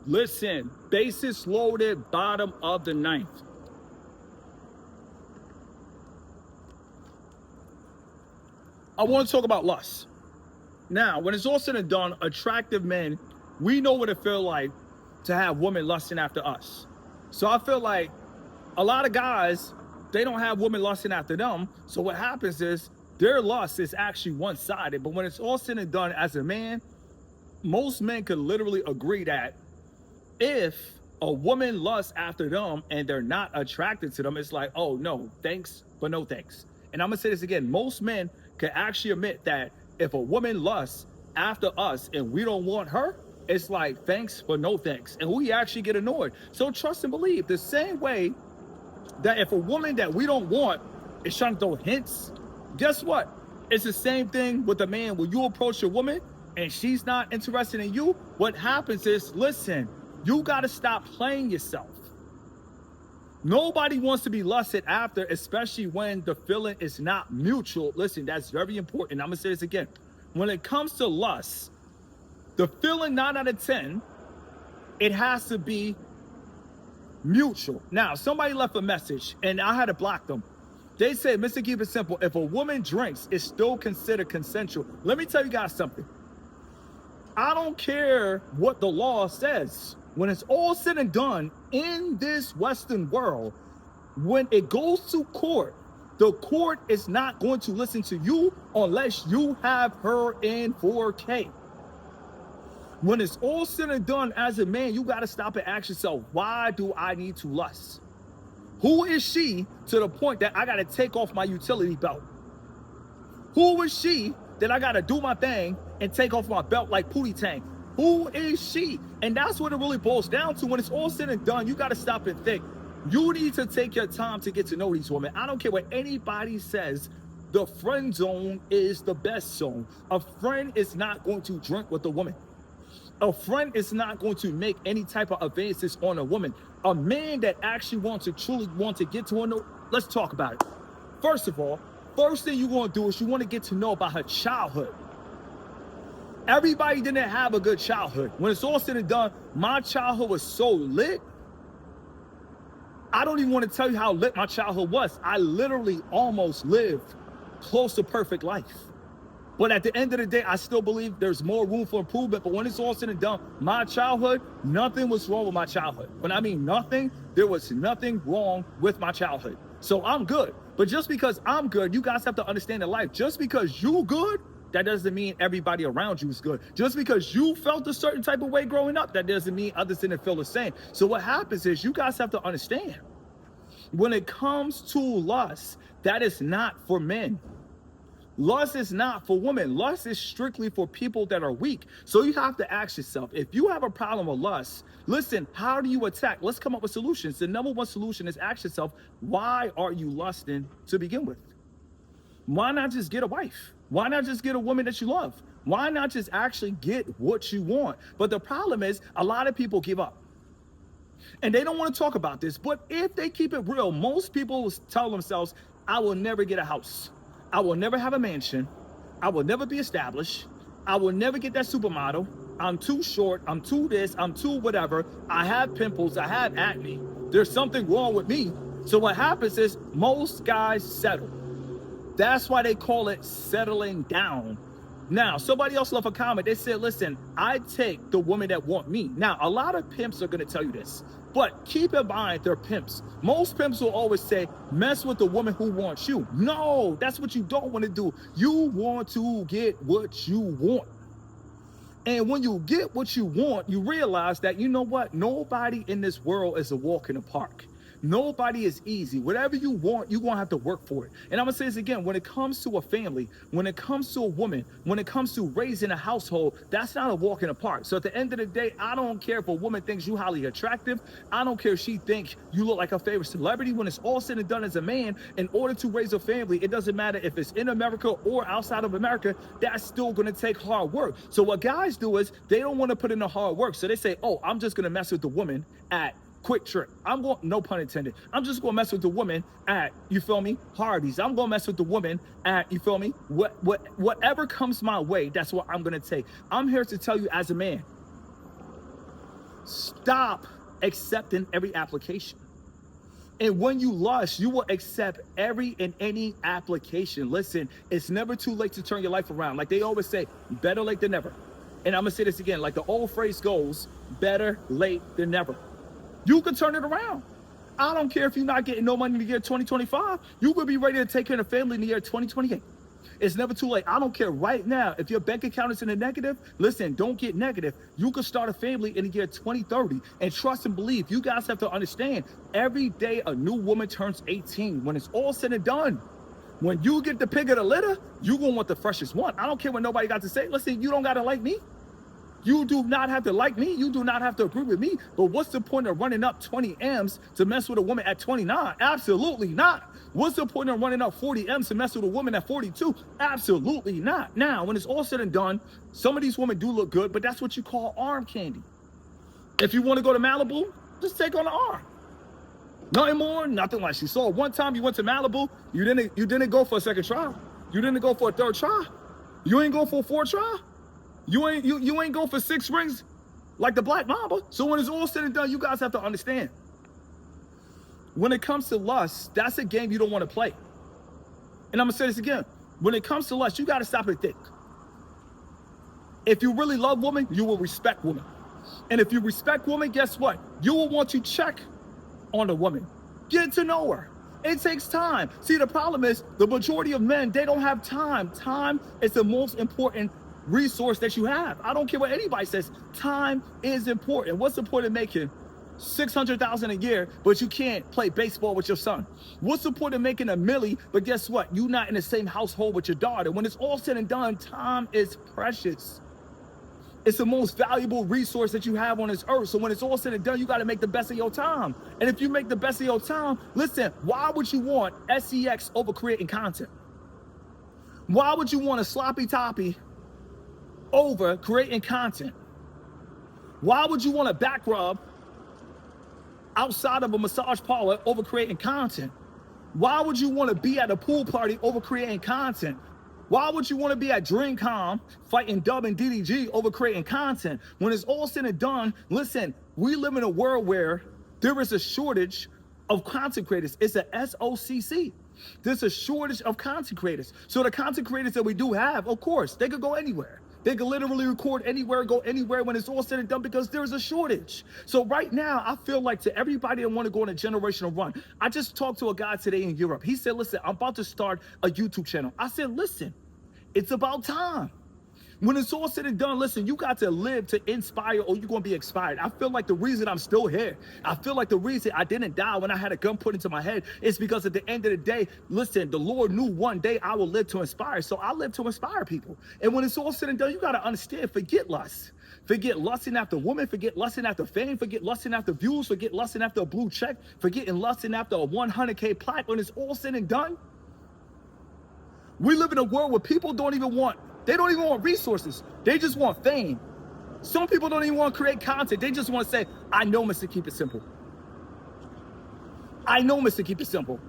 Listen, bases loaded, bottom of the ninth. I want to talk about lust. Now, when it's all said and done, attractive men, we know what it feels like to have women lusting after us. So I feel like a lot of guys, they don't have women lusting after them. So what happens is their lust is actually one-sided. But when it's all said and done, as a man, most men could literally agree that if a woman lusts after them and they're not attracted to them, it's like, oh no, thanks, but no thanks. And I'm gonna say this again, most men can actually admit that if a woman lusts after us and we don't want her, it's like, thanks, but no thanks. And we actually get annoyed. So trust and believe, the same way that if a woman that we don't want is trying to throw hints, guess what? It's the same thing with a man. When you approach a woman and she's not interested in you, what happens is, listen, you got to stop playing yourself. Nobody wants to be lusted after, especially when the feeling is not mutual. Listen, that's very important. I'm going to say this again. When it comes to lust, the feeling 9 out of 10, it has to be mutual. Now, somebody left a message and I had to block them. They said, Mr. Keep It Simple, if a woman drinks, it's still considered consensual. Let me tell you guys something. I don't care what the law says. When it's all said and done in this Western world, when it goes to court, the court is not going to listen to you unless you have her in 4K. When it's all said and done, as a man, you got to stop and ask yourself, why do I need to lust? Who is she to the point that I got to take off my utility belt? Who is she that I got to do my thing and take off my belt like Pootie Tang? Who is she? And that's what it really boils down to. When it's all said and done, you got to stop and think. You need to take your time to get to know these women. I don't care what anybody says. The friend zone is the best zone. A friend is not going to drink with a woman. A friend is not going to make any type of advances on a woman. A man that actually wants to truly want to get to know, let's talk about it. First of all, first thing you want to do is you want to get to know about her childhood. Everybody didn't have a good childhood. When it's all said and done, my childhood was so lit. I don't even want to tell you how lit my childhood was. I literally almost lived close to perfect life. But at the end of the day, I still believe there's more room for improvement. But when it's all said and done, my childhood, nothing was wrong with my childhood. When I mean nothing, there was nothing wrong with my childhood. So I'm good. But just because I'm good, you guys have to understand in life, just because you good, that doesn't mean everybody around you is good. Just because you felt a certain type of way growing up, that doesn't mean others didn't feel the same. So what happens is you guys have to understand, when it comes to lust, that is not for men. Lust is not for women. Lust is strictly for people that are weak. So you have to ask yourself, if you have a problem with lust, listen, how do you attack? Let's come up with solutions. The number one solution is ask yourself, why are you lusting to begin with? Why not just get a wife? Why not just get a woman that you love? Why not just actually get what you want? But the problem is, a lot of people give up. And they don't want to talk about this, but if they keep it real, most people will tell themselves, I will never get a house. I will never have a mansion. I will never be established. I will never get that supermodel. I'm too short. I'm too this. I'm too whatever. I have pimples. I have acne. There's something wrong with me. So what happens is most guys settle. That's why they call it settling down. Now, somebody else left a comment. They said, listen, I take the women that want me. Now, a lot of pimps are going to tell you this, but keep in mind they're pimps. Most pimps will always say, mess with the woman who wants you. No, that's what you don't want to do. You want to get what you want. And when you get what you want, you realize that, you know what? Nobody in this world is a walk in the park. Nobody is easy. Whatever you want, you're going to have to work for it. And I'm going to say this again. When it comes to a family, when it comes to a woman, when it comes to raising a household, that's not a walk in the park. So at the end of the day, I don't care if a woman thinks you highly attractive. I don't care if she thinks you look like her favorite celebrity. When it's all said and done, as a man, in order to raise a family, it doesn't matter if it's in America or outside of America, that's still going to take hard work. So what guys do is they don't want to put in the hard work. So they say, oh, I'm just going to mess with the woman at Quick Trip. I'm going, no pun intended, I'm just going to mess with the woman at, you feel me, Hardee's. I'm going to mess with the woman at, you feel me, whatever comes my way, that's what I'm going to take. I'm here to tell you as a man, stop accepting every application. And when you lust, you will accept every and any application. Listen, it's never too late to turn your life around. Like they always say, better late than never. And I'm gonna say this again, like the old phrase goes, better late than never. You can turn it around. I don't care if you're not getting no money in the year 2025. You could be ready to take care of the family in the year 2028. It's never too late. I don't care right now. If your bank account is in the negative, listen, don't get negative. You could start a family in the year 2030. And trust and believe, you guys have to understand, every day a new woman turns 18. When it's all said and done, when you get the pig of the litter, you're going to want the freshest one. I don't care what nobody got to say. Listen, you don't got to like me. You do not have to like me. You do not have to agree with me. But what's the point of running up 20 M's to mess with a woman at 29? Absolutely not. What's the point of running up 40 M's to mess with a woman at 42? Absolutely not. Now, when it's all said and done, some of these women do look good, but that's what you call arm candy. If you want to go to Malibu, just take on the arm. Nothing more, nothing less. You saw one time you went to Malibu, you didn't go for a second try. You didn't go for a third try. You ain't go for a fourth try. You ain't go for 6 rings like the Black Mamba. So when it's all said and done, you guys have to understand. When it comes to lust, that's a game you don't want to play. And I'm gonna say this again. When it comes to lust, you gotta stop and think. If you really love women, you will respect women. And if you respect women, guess what? You will want to check on the woman. Get to know her. It takes time. See, the problem is the majority of men, they don't have time. Time is the most important resource that you have. I don't care what anybody says. Time is important. What's the point of making $600,000 a year, but you can't play baseball with your son? What's the point of making $1 million, but guess what? You're not in the same household with your daughter. When it's all said and done, time is precious. It's the most valuable resource that you have on this earth. So when it's all said and done, you got to make the best of your time. And if you make the best of your time, listen, why would you want SEX over creating content? Why would you want a sloppy toppy over creating content? Why would you want a back rub outside of a massage parlor over creating content? Why would you want to be at a pool party over creating content? Why would you want to be at DreamCon fighting Dub and DDG over creating content? When it's all said and done, listen, we live in a world where there is a shortage of content creators. It's a SOCC. There's a shortage of content creators. So the content creators that we do have, of course, they could go anywhere. They can literally record anywhere, go anywhere when it's all said and done because there is a shortage. So right now, I feel like to everybody that want to go on a generational run, I just talked to a guy today in Europe. He said, listen, I'm about to start a YouTube channel. I said, listen, it's about time. When it's all said and done, listen, you got to live to inspire or you're going to be expired. I feel like the reason I'm still here, I feel like the reason I didn't die when I had a gun put into my head is because at the end of the day, listen, the Lord knew one day I will live to inspire. So I live to inspire people. And when it's all said and done, you got to understand, forget lust. Forget lusting after women, forget lusting after fame, forget lusting after views, forget lusting after a blue check, forgetting lusting after a 100K plaque. When it's all said and done, we live in a world where people don't even want resources. They just want fame. Some people don't even want to create content. They just want to say, I know Mr. Keep It Simple. I know Mr. Keep It Simple.